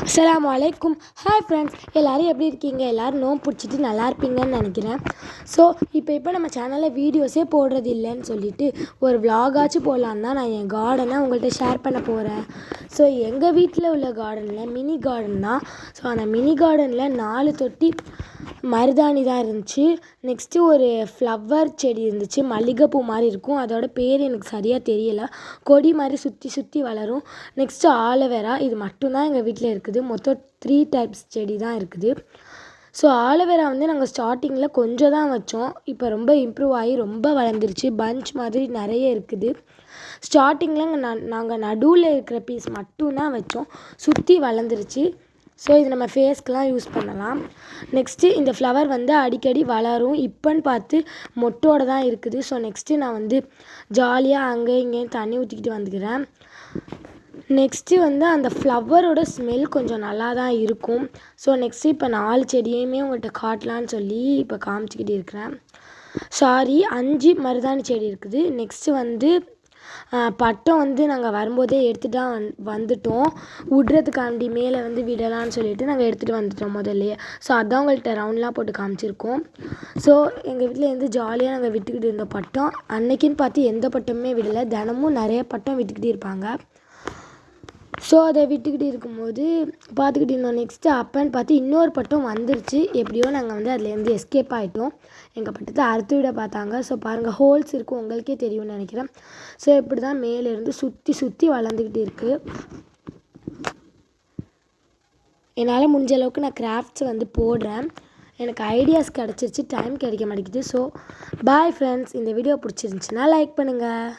அஸ்ஸலாமு அலைக்கும். Hi friends, எல்லோரும் எப்படி இருக்கீங்க? எல்லோரும் நோம்பு பிடிச்சிட்டு நல்லா இருப்பீங்கன்னு நினைக்கிறேன். ஸோ இப்போ நம்ம சேனலில் வீடியோஸே போடுறது இல்லைன்னு சொல்லிட்டு ஒரு விலாகாச்சும் போடலான்னு தான் நான் என் கார்டனை உங்கள்கிட்ட ஷேர் பண்ண போகிறேன். ஸோ எங்கள் வீட்டில் உள்ள கார்டனில் மினி கார்டன் தான். ஸோ அந்த மினி கார்டனில் 4 தொட்டி மருதாணி தான் இருந்துச்சு. நெக்ஸ்ட்டு ஒரு ஃப்ளவர் செடி இருந்துச்சு, மல்லிகைப்பூ மாதிரி இருக்கும். அதோட பேர் எனக்கு சரியாக தெரியலை. கொடி மாதிரி சுற்றி சுற்றி வளரும். Next aloe vera. இது மட்டும்தான் எங்கள் வீட்டில் இருக்குது. மொத்தம் 3 டைப்ஸ் செடி தான் இருக்குது. ஸோ ஆலோவேரா வந்து நாங்கள் ஸ்டார்டிங்கில் கொஞ்சம் தான் வச்சோம். இப்போ ரொம்ப இம்ப்ரூவ் ஆகி ரொம்ப வளர்ந்துருச்சு. பஞ்ச் மாதிரி நிறைய இருக்குது. ஸ்டார்டிங்கில் நாங்கள் நடுவில் இருக்கிற பீஸ் மட்டும்தான் வச்சோம். சுற்றி வளர்ந்துருச்சு. ஸோ இது நம்ம ஃபேஸ்க்கெலாம் யூஸ் பண்ணலாம். நெக்ஸ்ட்டு இந்த ஃப்ளவர் வந்து அடிக்கடி வளரும். இப்போன்னு பார்த்து மொட்டோடு தான் இருக்குது. ஸோ நெக்ஸ்ட்டு நான் வந்து ஜாலியாக அங்கே இங்கேயும் தண்ணி ஊற்றிக்கிட்டு வந்துக்கிறேன். நெக்ஸ்ட்டு வந்து அந்த ஃப்ளவரோட ஸ்மெல் கொஞ்சம் நல்லா தான் இருக்கும். ஸோ நெக்ஸ்ட்டு இப்போ 4 செடியுமே உங்கள்கிட்ட காட்டலான்னு சொல்லி இப்போ காமிச்சிக்கிட்டு இருக்கிறேன். 5 மருதாணி செடி இருக்குது. நெக்ஸ்ட்டு வந்து பட்டம் வந்து நாங்கள் வரும்போதே எடுத்துகிட்டு தான் வந்துட்டோம். விட்றதுக்காண்டி மேலே வந்து விடலான்னு சொல்லிட்டு நாங்கள் எடுத்துகிட்டு வந்துட்டோம் முதல்லையே. ஸோ அதான் உங்கள்கிட்ட ரவுண்ட்லாம் போட்டு காமிச்சிருக்கோம். ஸோ எங்கள் வீட்டில் இருந்து ஜாலியாக நாங்கள் விட்டுக்கிட்டு இருந்த பட்டம் அன்னைக்குன்னு பார்த்து எந்த பட்டமுமே விடலை. தினமும் நிறைய பட்டம் விட்டுக்கிட்டே இருப்பாங்க. ஸோ அதை விட்டுக்கிட்டு இருக்கும்போது பார்த்துக்கிட்டு இருந்தோம். நெக்ஸ்ட்டு அப்போன்னு பார்த்து இன்னொரு பட்டம் வந்துருச்சு. எப்படியோ நாங்கள் வந்து அதுலேருந்து எஸ்கேப் ஆகிட்டோம். எங்கள் பட்டத்தை அறுத்து விட பார்த்தாங்க. ஸோ பாருங்கள், ஹோல்ஸ் இருக்கும், உங்களுக்கே தெரியும்னு நினைக்கிறேன். ஸோ இப்படி தான் மேலேருந்து சுற்றி சுற்றி வளர்ந்துக்கிட்டு இருக்குது. என்னால் முடிஞ்ச அளவுக்கு நான் கிராஃப்ட்ஸ் வந்து போடுறேன். எனக்கு ஐடியாஸ் கிடச்சிருச்சு, டைம் கிடைக்க மாட்டேங்குது. So bye friends. இந்த வீடியோ பிடிச்சிருந்துச்சின்னா லைக் பண்ணுங்கள்.